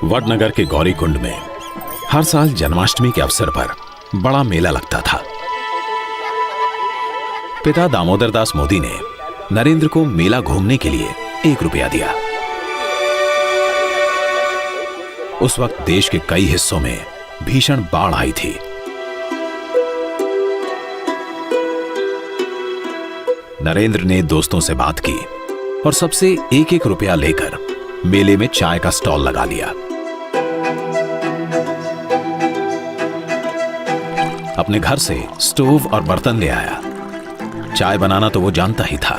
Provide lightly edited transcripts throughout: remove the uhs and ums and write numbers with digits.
वडनगर के गौरीकुंड में हर साल जन्माष्टमी के अवसर पर बड़ा मेला लगता था। पिता दामोदर दास मोदी ने नरेंद्र को मेला घूमने के लिए 1 रुपया दिया। उस वक्त देश के कई हिस्सों में भीषण बाढ़ आई थी। नरेंद्र ने दोस्तों से बात की और सबसे 1-1 रुपया लेकर मेले में चाय का स्टॉल लगा लिया। अपने घर से स्टोव और बर्तन ले आया। चाय बनाना तो वो जानता ही था।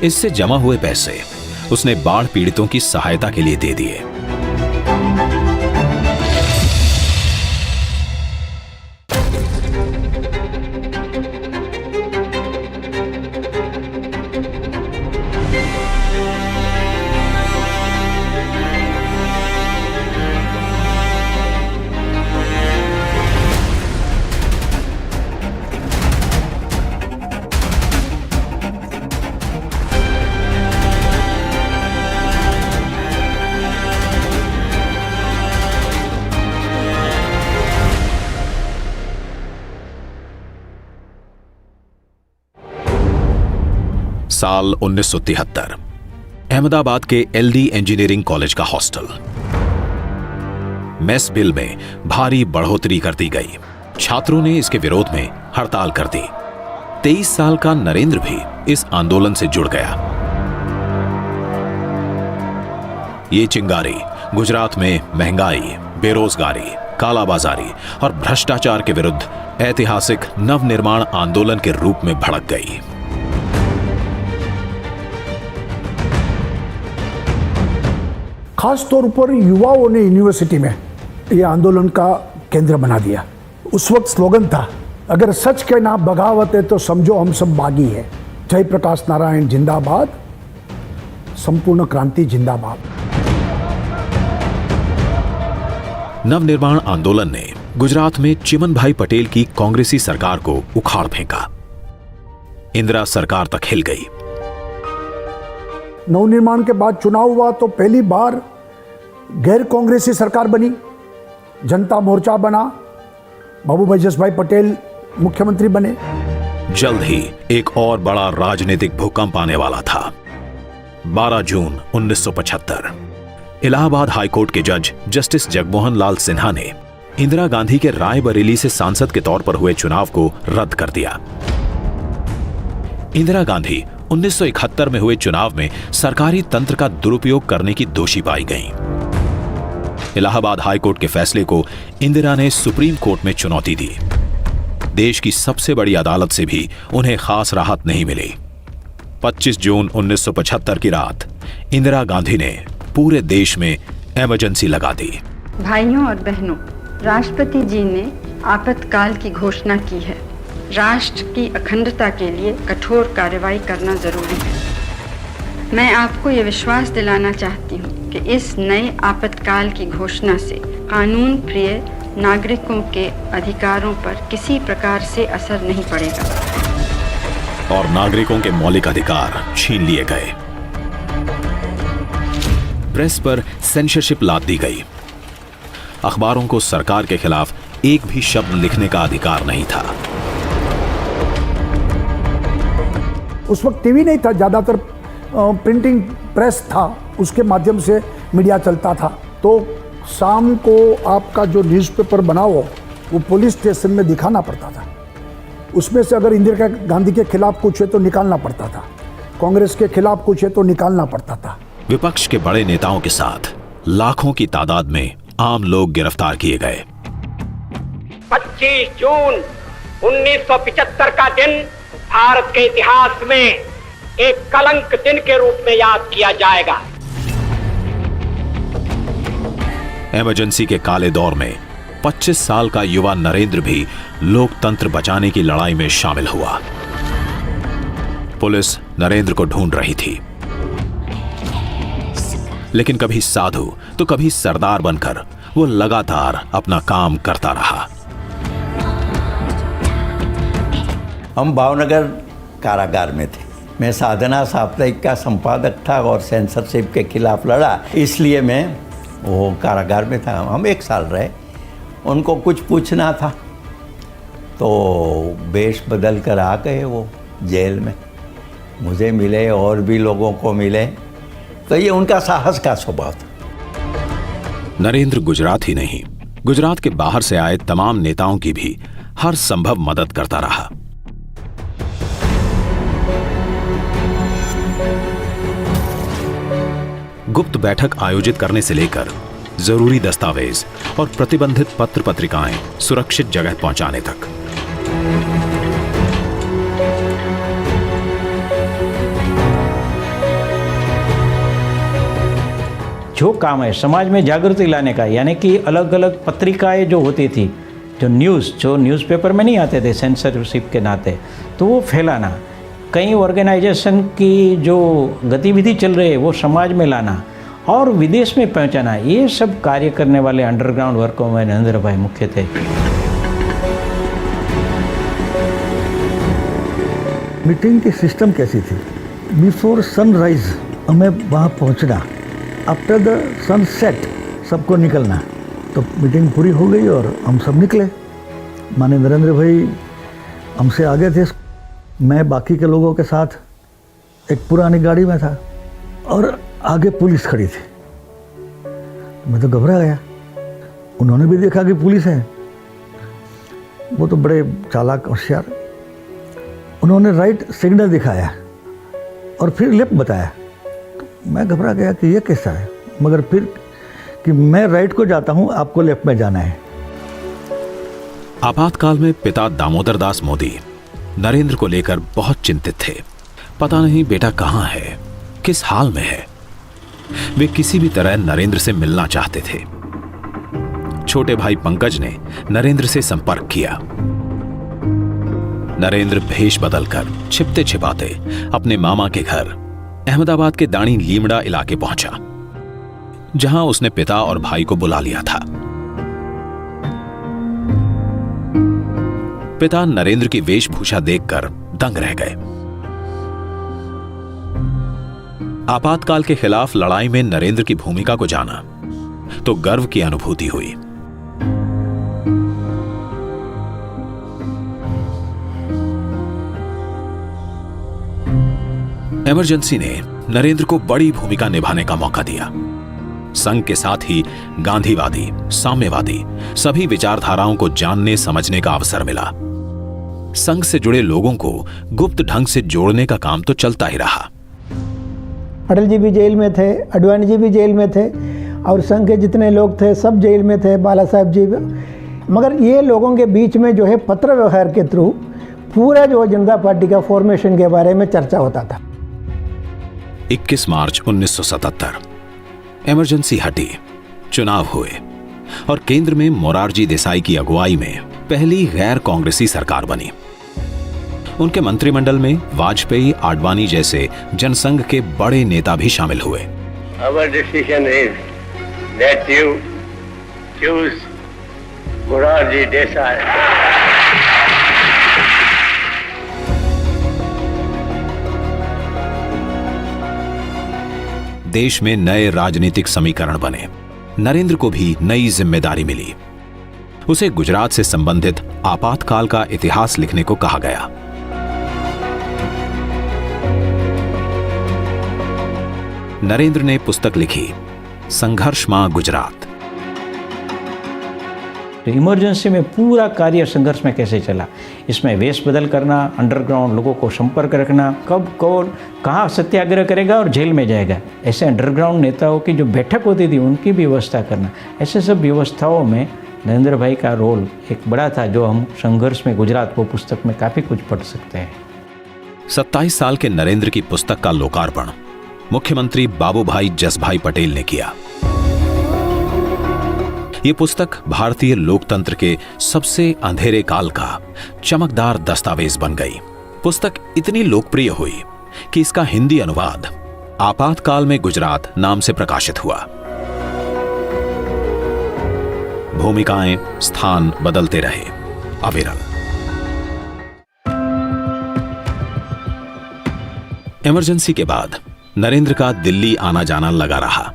इससे जमा हुए पैसे उसने बाढ़ पीड़ितों की सहायता के लिए दे दिए। साल 1973 अहमदाबाद के एलडी इंजीनियरिंग कॉलेज का हॉस्टल। मेस बिल में भारी बढ़ोतरी कर दी गई। छात्रों ने इसके विरोध में हड़ताल कर दी। 23 साल का नरेंद्र भी इस आंदोलन से जुड़ गया। ये चिंगारी गुजरात में महंगाई, बेरोजगारी, कालाबाजारी और भ्रष्टाचार के विरुद्ध ऐतिहासिक नवनिर्माण आंदोलन के रूप में भड़क गई। खास तौर पर युवाओं ने यूनिवर्सिटी में यह आंदोलन का केंद्र बना दिया। उस वक्त स्लोगन था, अगर सच के नाम बगावत है तो समझो हम सब बागी है। जय प्रकाश नारायण जिंदाबाद, संपूर्ण क्रांति जिंदाबाद। नवनिर्माण आंदोलन ने गुजरात में चिमन भाई पटेल की कांग्रेसी सरकार को उखाड़ फेंका। इंदिरा सरकार तक हिल गई। नवनिर्माण के बाद चुनाव हुआ तो पहली बार गैर कांग्रेसी सरकार बनी। जनता मोर्चा बना, बाबूभाई जसभाई पटेल मुख्यमंत्री बने। जल्द ही एक और बड़ा राजनीतिक भूकंप आने वाला था। 12 जून 1975 इलाहाबाद हाईकोर्ट के जज जस्टिस जगमोहन लाल सिन्हा ने इंदिरा गांधी के रायबरेली से सांसद के तौर पर हुए चुनाव को रद्द कर दिया। इंदिरा गांधी 1971 में हुए चुनाव में सरकारी तंत्र का दुरुपयोग करने की दोषी पाई गईं। इलाहाबाद हाईकोर्ट के फैसले को इंदिरा ने सुप्रीम कोर्ट में चुनौती दी। देश की सबसे बड़ी अदालत से भी उन्हें खास राहत नहीं मिली। 25 जून 1975 की रात इंदिरा गांधी ने पूरे देश में इमरजेंसी लगा दी। भाइयों और बहनों, राष्ट्रपति जी ने आपातकाल की घोषणा की है। राष्ट्र की अखंडता के लिए कठोर कार्रवाई करना जरूरी है। मैं आपको ये विश्वास दिलाना चाहती हूँ कि इस नए आपातकाल की घोषणा से कानून प्रिय नागरिकों के अधिकारों पर किसी प्रकार से असर नहीं पड़ेगा और नागरिकों के मौलिक अधिकार छीन लिए गए। प्रेस पर सेंसरशिप लाद दी गई। अखबारों को सरकार के खिलाफ एक भी शब्द लिखने का अधिकार नहीं था। उस वक्त टीवी नहीं था, ज्यादातर प्रिंटिंग प्रेस था, उसके माध्यम से मीडिया चलता था। तो शाम को आपका जो न्यूज़पेपर बना हो वो पुलिस स्टेशन में दिखाना पड़ता था। उसमें से अगर इंदिरा गांधी के खिलाफ कुछ है तो निकालना पड़ता था, कांग्रेस के खिलाफ कुछ है तो निकालना पड़ता था। विपक्ष के बड़े नेताओं के साथ लाखों की तादाद में आम लोग गिरफ्तार किए गए। 25 जून 1975 का दिन भारत के इतिहास में एक कलंक दिन के रूप में याद किया जाएगा। इमरजेंसी के काले दौर में 25 साल का युवा नरेंद्र भी लोकतंत्र बचाने की लड़ाई में शामिल हुआ। पुलिस नरेंद्र को ढूंढ रही थी, लेकिन कभी साधु तो कभी सरदार बनकर वो लगातार अपना काम करता रहा। हम भावनगर कारागार में थे। मैं साधना साप्ताहिक का संपादक था और सेंसरशिप के खिलाफ लड़ा, इसलिए मैं वो कारागार में था। हम 1 साल रहे। उनको कुछ पूछना था तो वेश बदल कर आ गए वो जेल में। मुझे मिले और भी लोगों को मिले, तो ये उनका साहस का स्वभाव था। नरेंद्र गुजरात ही नहीं, गुजरात के बाहर से आए तमाम नेताओं की भी हर संभव मदद करता रहा। गुप्त बैठक आयोजित करने से लेकर जरूरी दस्तावेज और प्रतिबंधित पत्र पत्रिकाएं सुरक्षित जगह पहुंचाने तक। जो काम है समाज में जागृति लाने का, यानी कि अलग अलग पत्रिकाएं जो होती थी, जो न्यूज़पेपर में नहीं आते थे सेंसरशिप के नाते, तो वो फैलाना, कई ऑर्गेनाइजेशन की जो गतिविधि चल रही है वो समाज में लाना और विदेश में पहुंचाना, ये सब कार्य करने वाले अंडरग्राउंड वर्कों में नरेंद्र भाई मुख्य थे। मीटिंग की सिस्टम कैसी थी? बिफोर सनराइज हमें वहाँ पहुँचना, आफ्टर द सनसेट सबको निकलना। तो मीटिंग पूरी हो गई और हम सब निकले। माने नरेंद्र भाई हमसे आगे थे, मैं बाकी के लोगों के साथ एक पुरानी गाड़ी में था और आगे पुलिस खड़ी थी। मैं तो घबरा गया। उन्होंने भी देखा कि पुलिस है। वो तो बड़े चालाक होशियार, उन्होंने राइट सिग्नल दिखाया और फिर लेफ्ट बताया। तो मैं घबरा गया कि ये कैसा है, मगर फिर कि मैं राइट को जाता हूँ, आपको लेफ्ट में जाना है। आपातकाल में पिता दामोदर दास मोदी नरेंद्र को लेकर बहुत चिंतित थे। पता नहीं बेटा कहाँ है, किस हाल में है। वे किसी भी तरह नरेंद्र से मिलना चाहते थे। छोटे भाई पंकज ने नरेंद्र से संपर्क किया। नरेंद्र भेष बदलकर छिपते छिपाते अपने मामा के घर अहमदाबाद के दाणी लीमड़ा इलाके पहुंचा, जहां उसने पिता और भाई को बुला लिया था। पिता नरेंद्र की वेशभूषा देखकर दंग रह गए। आपातकाल के खिलाफ लड़ाई में नरेंद्र की भूमिका को जाना तो गर्व की अनुभूति हुई। इमरजेंसी ने नरेंद्र को बड़ी भूमिका निभाने का मौका दिया। संघ के साथ ही गांधीवादी, साम्यवादी सभी विचारधाराओं को जानने समझने का अवसर मिला। संघ से जुड़े लोगों को गुप्त ढंग से जोड़ने का काम तो चलता ही रहा। अटल जी भी जेल में थे, अडवाणी जी भी जेल में थे और संघ के जितने लोग थे सब जेल में थे, बाला साहब जी भी। मगर ये लोगों के बीच में जो है पत्र व्यवहार के थ्रू पूरा जो जनता पार्टी का फॉर्मेशन के बारे में चर्चा होता था। 21 मार्च 1977 इमरजेंसी हटी, चुनाव हुए और केंद्र में मोरारजी देसाई की अगुवाई में पहली गैर कांग्रेसी सरकार बनी। उनके मंत्रिमंडल में वाजपेयी, आडवाणी जैसे जनसंघ के बड़े नेता भी शामिल हुए। Our decision is that you choose Morarji Desai. देश में नए राजनीतिक समीकरण बने। नरेंद्र को भी नई जिम्मेदारी मिली। उसे गुजरात से संबंधित आपातकाल का इतिहास लिखने को कहा गया। नरेंद्र ने पुस्तक लिखी, संघर्ष मां गुजरात। तो इमरजेंसी में पूरा कार्य संघर्ष में कैसे चला, इसमें वेश बदल करना, अंडरग्राउंड लोगों को संपर्क रखना, कब कौन कहाँ सत्याग्रह करेगा और जेल में जाएगा, ऐसे अंडरग्राउंड नेताओं की जो बैठक होती थी उनकी भी व्यवस्था करना, ऐसे सब व्यवस्थाओं में नरेंद्र भाई का रोल एक बड़ा था, जो हम संघर्ष में गुजरात वो पुस्तक में काफ़ी कुछ पढ़ सकते हैं। 27 साल के नरेंद्र की पुस्तक का लोकार्पण मुख्यमंत्री बाबूभाई जसभाई पटेल ने किया। यह पुस्तक भारतीय लोकतंत्र के सबसे अंधेरे काल का चमकदार दस्तावेज बन गई। पुस्तक इतनी लोकप्रिय हुई कि इसका हिंदी अनुवाद आपातकाल में गुजरात नाम से प्रकाशित हुआ। भूमिकाएं, स्थान बदलते रहे, अविरल। इमरजेंसी के बाद नरेंद्र का दिल्ली आना जाना लगा रहा।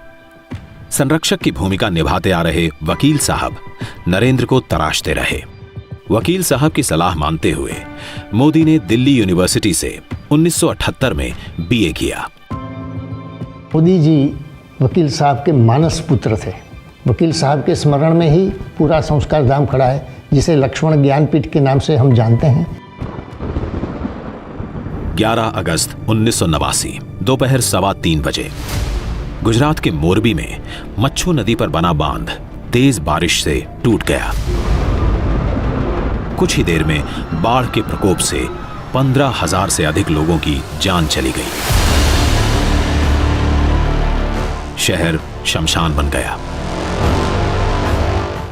संरक्षक की भूमिका निभाते आ रहे वकील साहब नरेंद्र को तराशते रहे। वकील साहब की सलाह मानते हुए मोदी ने दिल्ली यूनिवर्सिटी से 1978 में बीए किया। मोदी जी वकील साहब के मानस पुत्र थे। वकील साहब के स्मरण में ही पूरा संस्कार धाम खड़ा है, जिसे लक्ष्मण ज्ञानपीठ के नाम से हम जानते हैं। 11 अगस्त 1989 दोपहर 3:15 बजे गुजरात के मोरबी में मच्छू नदी पर बना बांध तेज बारिश से टूट गया। कुछ ही देर में बाढ़ के प्रकोप से 15,000 से अधिक लोगों की जान चली गई। शहर शमशान बन गया।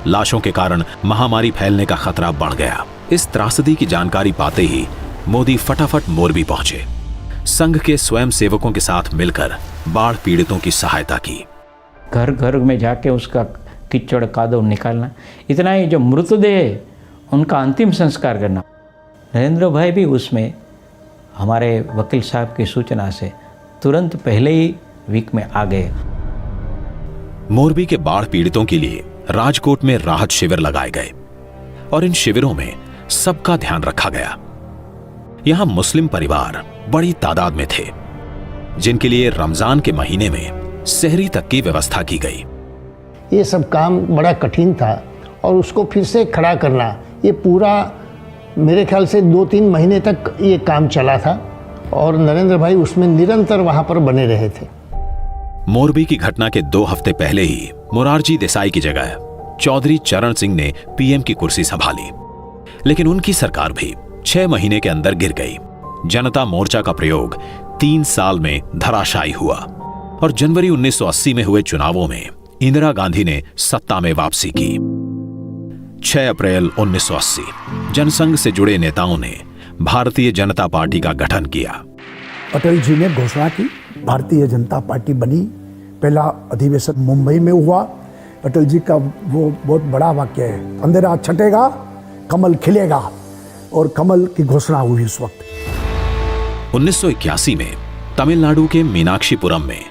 लाशों के कारण महामारी फैलने का खतरा बढ़ गया। इस त्रासदी की जानकारी पाते ही मोदी फटाफट मोरबी पहुंचे। संघ के स्वयं सेवकों के साथ मिलकर बाढ़ पीड़ितों की सहायता की। घर घर में जाके उसका कीचड़ कादव निकालना, इतना ही जो मृतदेह उनका अंतिम संस्कार करना। नरेंद्र भाई भी उसमें हमारे वकील साहब की सूचना से तुरंत पहले ही वीक में आ गए। मोरबी के बाढ़ पीड़ितों के लिए राजकोट में राहत शिविर लगाए गए और इन शिविरों में सबका ध्यान रखा गया। यहां मुस्लिम परिवार बड़ी तादाद में थे, जिनके लिए रमजान के महीने में सहरी तक की व्यवस्था की गई। ये सब काम बड़ा कठिन था और उसको फिर से खड़ा करना, ये पूरा मेरे ख्याल से 2-3 महीने तक ये काम चला था और नरेंद्र भाई उसमें निरंतर वहां पर बने रहे थे। मोरबी की घटना के 2 हफ्ते पहले ही मोरारजी देसाई की जगह चौधरी चरण सिंह ने पीएम की कुर्सी संभाली, लेकिन उनकी सरकार भी 6 महीने के अंदर गिर गई। जनता मोर्चा का प्रयोग 3 साल में धराशायी हुआ और जनवरी 1980 में हुए चुनावों में इंदिरा गांधी ने सत्ता में वापसी की। 6 अप्रैल 1980 जनसंघ से जुड़े नेताओं ने भारतीय जनता पार्टी का गठन किया। अटल जी ने घोषणा की, भारतीय जनता पार्टी बनी। पहला अधिवेशन मुंबई में हुआ। अटल जी का वो बहुत बड़ा वाक्य है, अंधेरा छटेगा कमल खिलेगा, और कमल की घोषणा हुई उस वक्त। 1981 में तमिलनाडु के मीनाक्षीपुरम में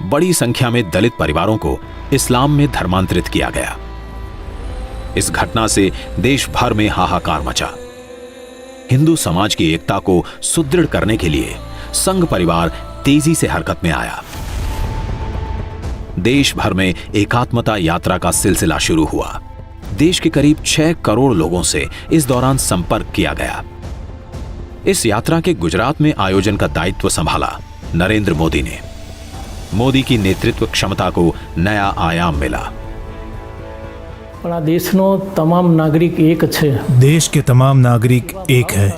बड़ी संख्या में दलित परिवारों को इस्लाम में धर्मांतरित किया गया। इस घटना से देश भर में हाहाकार मचा। हिंदू समाज की एकता को सुदृढ़ करने के लिए संघ परिवार तेजी से हरकत में आया। देश भर में एकात्मता यात्रा का सिलसिला शुरू हुआ। देश के करीब 6 करोड़ लोगों से इस दौरान संपर्क किया गया। इस यात्रा के गुजरात में आयोजन का दायित्व संभाला नरेंद्र मोदी ने। मोदी की नेतृत्व क्षमता को नया आयाम मिला। देशनो तमाम नागरिक एक छे। देश के तमाम नागरिक एक है।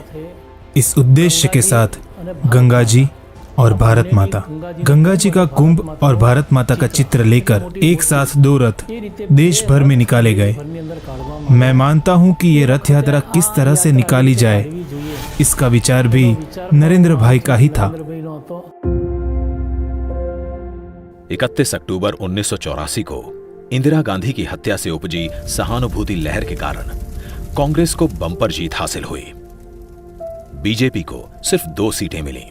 इस उद्देश्य के साथ गंगा जी और भारत माता, गंगा जी का कुंभ और भारत माता का चित्र लेकर एक साथ 2 रथ देश भर में निकाले गए। मैं मानता हूं कि ये रथ यात्रा किस तरह से निकाली जाए, इसका विचार भी नरेंद्र भाई का ही था। 31 अक्टूबर 1984 को इंदिरा गांधी की हत्या से उपजी सहानुभूति लहर के कारण कांग्रेस को बम्पर जीत हासिल हुई। बीजेपी को सिर्फ 2 सीटें मिली।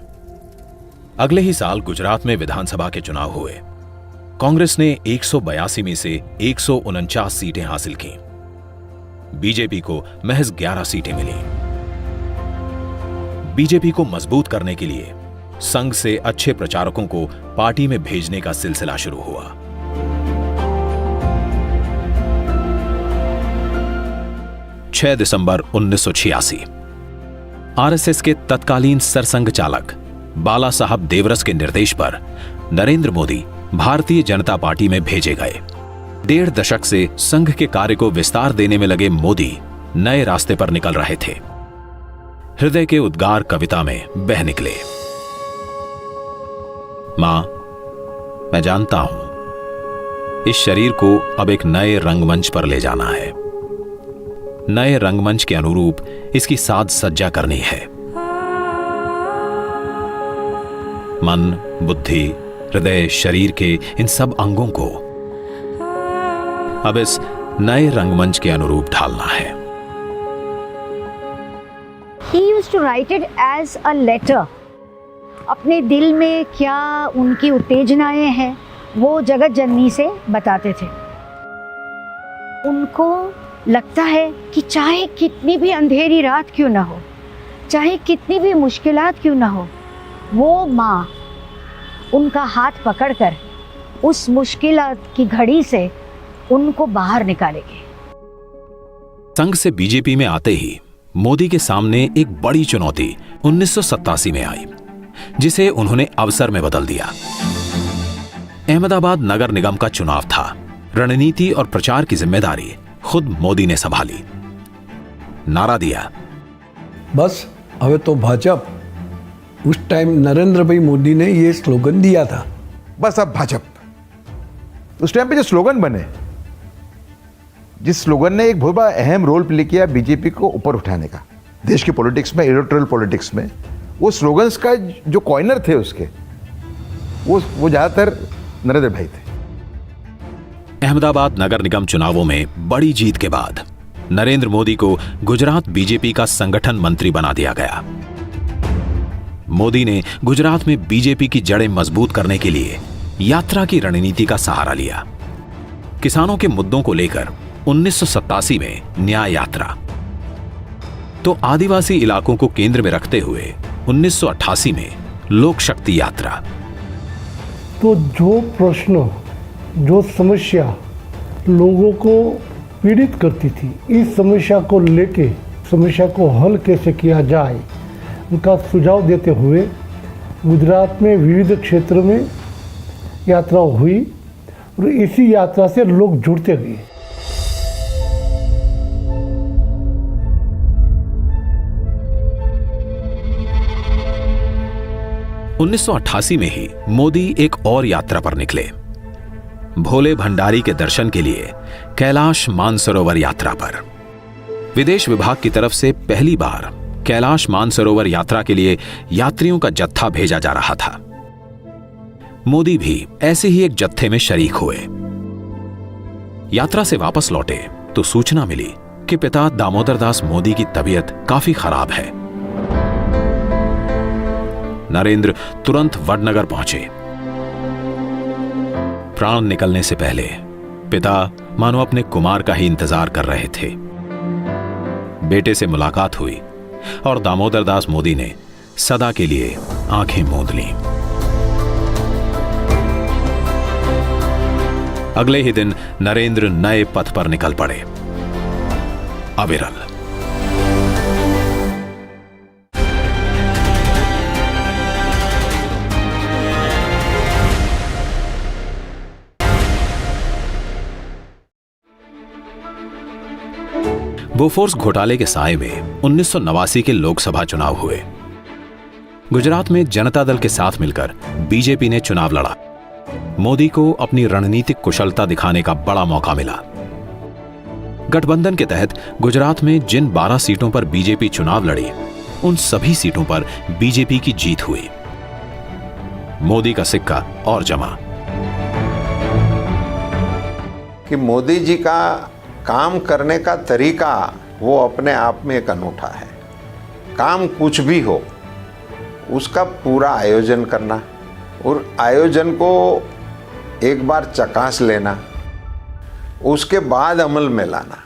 अगले ही साल गुजरात में विधानसभा के चुनाव हुए। कांग्रेस ने 182 में से 149 सीटें हासिल की। बीजेपी को महज 11 सीटें मिली। बीजेपी को मजबूत करने के लिए संघ से अच्छे प्रचारकों को पार्टी में भेजने का सिलसिला शुरू हुआ। दिसंबर 1986 आरएसएस के तत्कालीन सरसंघ चालक बाला साहब देवरस के निर्देश पर नरेंद्र मोदी भारतीय जनता पार्टी में भेजे गए। 1.5 दशक से संघ के कार्य को विस्तार देने में लगे मोदी नए रास्ते पर निकल रहे थे। हृदय के उद्गार कविता में बह निकले। मां, मैं जानता हूं इस शरीर को अब एक नए रंगमंच पर ले जाना है। नए रंगमंच के अनुरूप इसकी साज सज्जा करनी है। मन, बुद्धि, हृदय, शरीर के इन सब अंगों को अब इस नए रंगमंच के अनुरूप ढालना है। He used to write it as a letter अपने दिल में क्या उनकी उत्तेजनाएं हैं वो जगत जननी से बताते थे। उनको लगता है कि चाहे कितनी भी अंधेरी रात क्यों ना हो, चाहे कितनी भी मुश्किलात क्यों ना हो, वो माँ उनका हाथ पकड़कर उस मुश्किलात की घड़ी से उनको बाहर निकालेगी। संघ से बीजेपी में आते ही मोदी के सामने एक बड़ी चुनौती 1987 में आई, जिसे उन्होंने अवसर में बदल दिया। अहमदाबाद नगर निगम का चुनाव था। रणनीति और प्रचार की जिम्मेदारी खुद मोदी ने संभाली। नारा दिया, बस हवे तो भाजप। उस टाइम नरेंद्र भाई मोदी ने ये स्लोगन दिया था, बस अब भाजपा। उस टाइम पे जो स्लोगन बने, जिस स्लोगन ने एक बहुत बड़ा अहम रोल प्ले किया बीजेपी को ऊपर उठाने का देश की पॉलिटिक्स में, इलेक्टोरल पॉलिटिक्स में, वो स्लोगन्स का जो कॉइनर थे उसके, वो ज्यादातर नरेंद्र भाई थे। अहमदाबाद नगर निगम चुनावों में बड़ी जीत के बाद नरेंद्र मोदी को गुजरात बीजेपी का संगठन मंत्री बना दिया गया। मोदी ने गुजरात में बीजेपी की जड़ें मजबूत करने के लिए यात्रा की रणनीति का सहारा लिया। किसानों के मुद्दों को लेकर 1987 में न्याय यात्रा, तो आदिवासी इलाकों को केंद्र में रखते हुए 1988 में लोक शक्ति यात्रा। तो जो प्रश्न, जो समस्या लोगों को पीड़ित करती थी, इस समस्या को लेके समस्या को हल कैसे किया जाए, उनका सुझाव देते हुए गुजरात में विविध क्षेत्रों में यात्रा हुई और इसी यात्रा से लोग जुड़ते गए। उन्नीस में ही मोदी एक और यात्रा पर निकले, भोले भंडारी के दर्शन के लिए कैलाश मानसरोवर यात्रा पर। विदेश विभाग की तरफ से पहली बार कैलाश मानसरोवर यात्रा के लिए यात्रियों का जत्था भेजा जा रहा था। मोदी भी ऐसे ही एक जत्थे में शरीक हुए। यात्रा से वापस लौटे तो सूचना मिली कि पिता दामोदर दास मोदी की तबीयत काफी खराब है। नरेंद्र तुरंत वडनगर पहुंचे। प्राण निकलने से पहले पिता मानो अपने कुमार का ही इंतजार कर रहे थे। बेटे से मुलाकात हुई और दामोदर दास मोदी ने सदा के लिए आंखें मूंद लीं। अगले ही दिन नरेंद्र नए पथ पर निकल पड़े, अविरल। बोफोर्स घोटाले के साए में 1989 के लोकसभा चुनाव हुए। गुजरात में जनता दल के साथ मिलकर बीजेपी ने चुनाव लड़ा। मोदी को अपनी रणनीतिक कुशलता दिखाने का बड़ा मौका मिला। गठबंधन के तहत गुजरात में जिन 12 सीटों पर बीजेपी चुनाव लड़ी, उन सभी सीटों पर बीजेपी की जीत हुई। मोदी का सिक्का और जमा। कि मोदी जी का काम करने का तरीका वो अपने आप में एक अनूठा है। काम कुछ भी हो, उसका पूरा आयोजन करना और आयोजन को एक बार चकास लेना, उसके बाद अमल में लाना।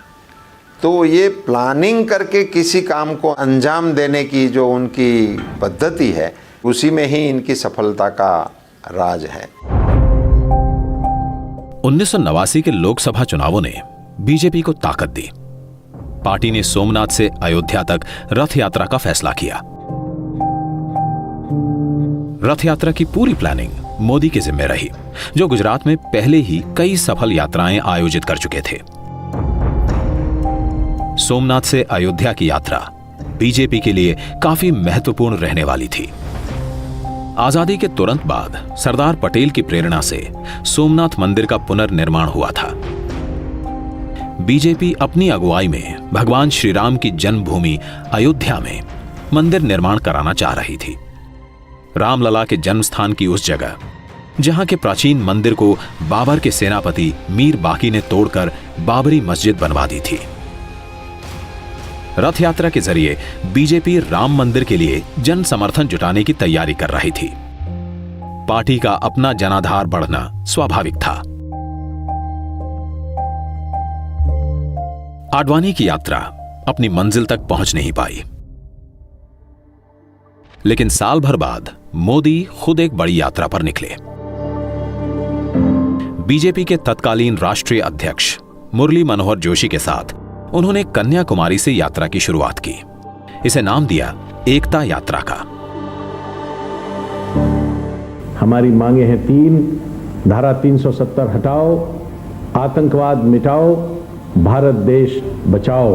तो ये प्लानिंग करके किसी काम को अंजाम देने की जो उनकी पद्धति है, उसी में ही इनकी सफलता का राज है। 1989 के लोकसभा चुनावों ने बीजेपी को ताकत दी। पार्टी ने सोमनाथ से अयोध्या तक रथ यात्रा का फैसला किया। रथ यात्रा की पूरी प्लानिंग मोदी के जिम्मे रही, जो गुजरात में पहले ही कई सफल यात्राएं आयोजित कर चुके थे। सोमनाथ से अयोध्या की यात्रा बीजेपी के लिए काफी महत्वपूर्ण रहने वाली थी। आजादी के तुरंत बाद सरदार पटेल की प्रेरणा से सोमनाथ मंदिर का पुनर्निर्माण हुआ था। बीजेपी अपनी अगुवाई में भगवान श्री राम की जन्मभूमि अयोध्या में मंदिर निर्माण कराना चाह रही थी। रामलला के जन्म स्थान की उस जगह, जहां के प्राचीन मंदिर को बाबर के सेनापति मीर बाकी ने तोड़कर बाबरी मस्जिद बनवा दी थी। रथ यात्रा के जरिए बीजेपी राम मंदिर के लिए जन समर्थन जुटाने की तैयारी कर रही थी। पार्टी का अपना जनाधार बढ़ना स्वाभाविक था। आडवाणी की यात्रा अपनी मंजिल तक पहुंच नहीं पाई, लेकिन साल भर बाद मोदी खुद एक बड़ी यात्रा पर निकले। बीजेपी के तत्कालीन राष्ट्रीय अध्यक्ष मुरली मनोहर जोशी के साथ उन्होंने कन्याकुमारी से यात्रा की शुरुआत की। इसे नाम दिया एकता यात्रा का। हमारी मांगे हैं 3, धारा 370 हटाओ, आतंकवाद मिटाओ, भारत देश बचाओ।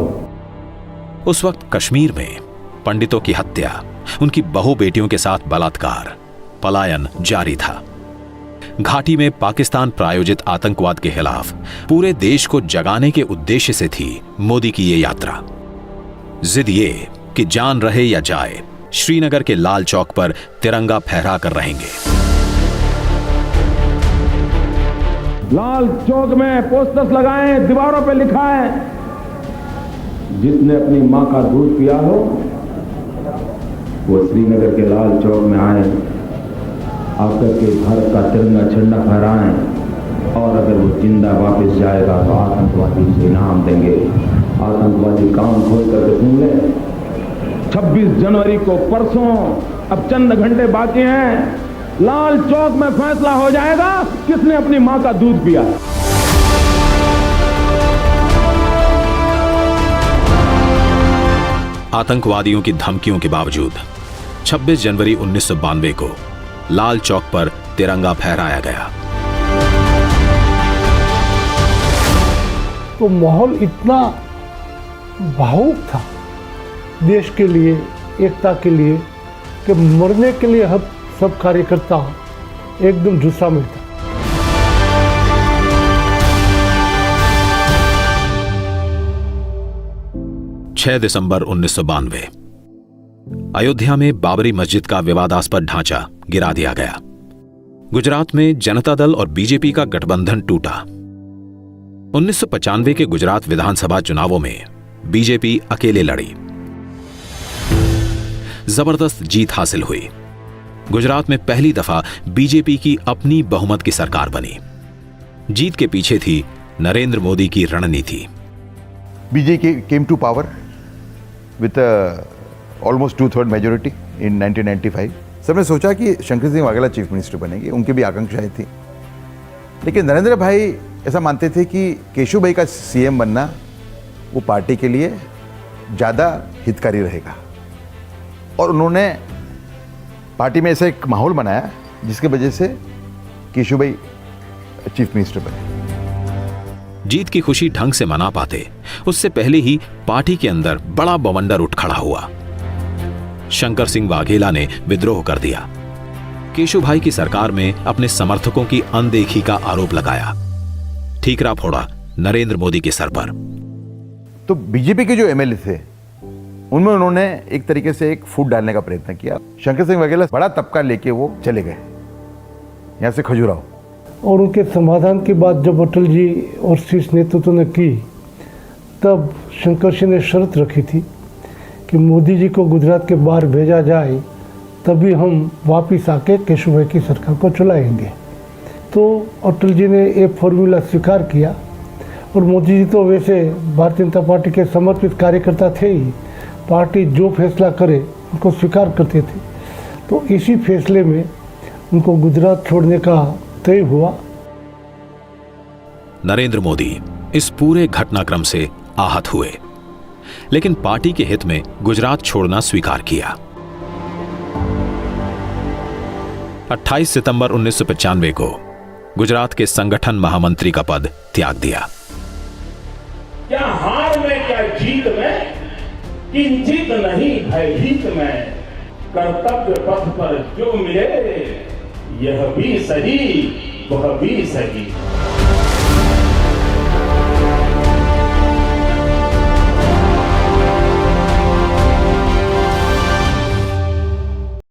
उस वक्त कश्मीर में पंडितों की हत्या, उनकी बहु बेटियों के साथ बलात्कार, पलायन जारी था। घाटी में पाकिस्तान प्रायोजित आतंकवाद के खिलाफ पूरे देश को जगाने के उद्देश्य से थी मोदी की ये यात्रा। जिद ये कि जान रहे या जाए, श्रीनगर के लाल चौक पर तिरंगा फहरा कर रहेंगे। लाल चौक में पोस्टर्स लगाएं, दीवारों पे लिखा है, जिसने अपनी मां का दूध पिया हो वो श्रीनगर के लाल चौक में आए, आकर के भारत का तिरंगा झंडा फहराएं, और अगर वो जिंदा वापस जाएगा तो आतंकवादी से इनाम देंगे। आतंकवादी कान खोल करके सुन ले, 26 जनवरी को परसों, अब चंद घंटे बाकी हैं, लाल चौक में फैसला हो जाएगा किसने अपनी मां का दूध पिया। आतंकवादियों की धमकियों के बावजूद 26 जनवरी 1992 को लाल चौक पर तिरंगा फहराया गया। तो माहौल इतना भावुक था देश के लिए, एकता के लिए, कि मरने के लिए हम सब कार्यकर्ता एकदम जुस्सा में था। दिसंबर 1992 अयोध्या में बाबरी मस्जिद का विवादास्पद ढांचा गिरा दिया गया। गुजरात में जनता दल और बीजेपी का गठबंधन टूटा। 1995 के गुजरात विधानसभा चुनावों में बीजेपी अकेले लड़ी। जबरदस्त जीत हासिल हुई। गुजरात में पहली दफा बीजेपी की अपनी बहुमत की सरकार बनी। जीत के पीछे थी नरेंद्र मोदी की रणनीति। BJP came to power with almost 2/3 majority in 1995। सबने सोचा कि शंकर सिंह वाघेला चीफ मिनिस्टर बनेंगे, उनकी भी आकांक्षाएं थी। लेकिन नरेंद्र भाई ऐसा मानते थे कि केशु भाई का सीएम बनना वो पार्टी के लिए ज़्यादा हितकारी रहेगा, और उन्होंने पार्टी में ऐसा एक माहौल बनाया जिसकी वजह से केशु भाई चीफ मिनिस्टर बने। जीत की खुशी ढंग से मना पाते उससे पहले ही पार्टी के अंदर बड़ा बवंडर उठ खड़ा हुआ। शंकर सिंह वाघेला ने विद्रोह कर दिया। केशु भाई की सरकार में अपने समर्थकों की अनदेखी का आरोप लगाया। ठीकरा फोड़ा नरेंद्र मोदी के सर पर। तो बीजेपी के जो एमएलए थे उनमें उन्होंने एक तरीके से एक फूट डालने का प्रयत्न किया। शंकर सिंह वाघेला बड़ा तबका लेके वो चले गए यहां से खजुराहो, और उनके समाधान की बात जब अटल जी और शीर्ष नेतृत्व ने की, तब शंकर सिंह ने शर्त रखी थी कि मोदी जी को गुजरात के बाहर भेजा जाए, तभी हम वापस आके केशु भाई की सरकार को चलाएंगे। तो अटल जी ने ये फॉर्मूला स्वीकार किया, और मोदी जी तो वैसे भारतीय जनता पार्टी के समर्पित कार्यकर्ता थे ही, पार्टी जो फैसला करे उनको स्वीकार करते थे। तो इसी फैसले में उनको गुजरात छोड़ने का तय हुआ। नरेंद्र मोदी इस पूरे घटनाक्रम से आहत हुए, लेकिन पार्टी के हित में गुजरात छोड़ना स्वीकार किया। 28 सितंबर 1995 को गुजरात के संगठन महामंत्री का पद त्याग दिया। क्या हार में, क्या जीत में, किंचित नहीं भयभीत में, कर्तव्य पथ पर जो मिले यह भी सही वह भी सही।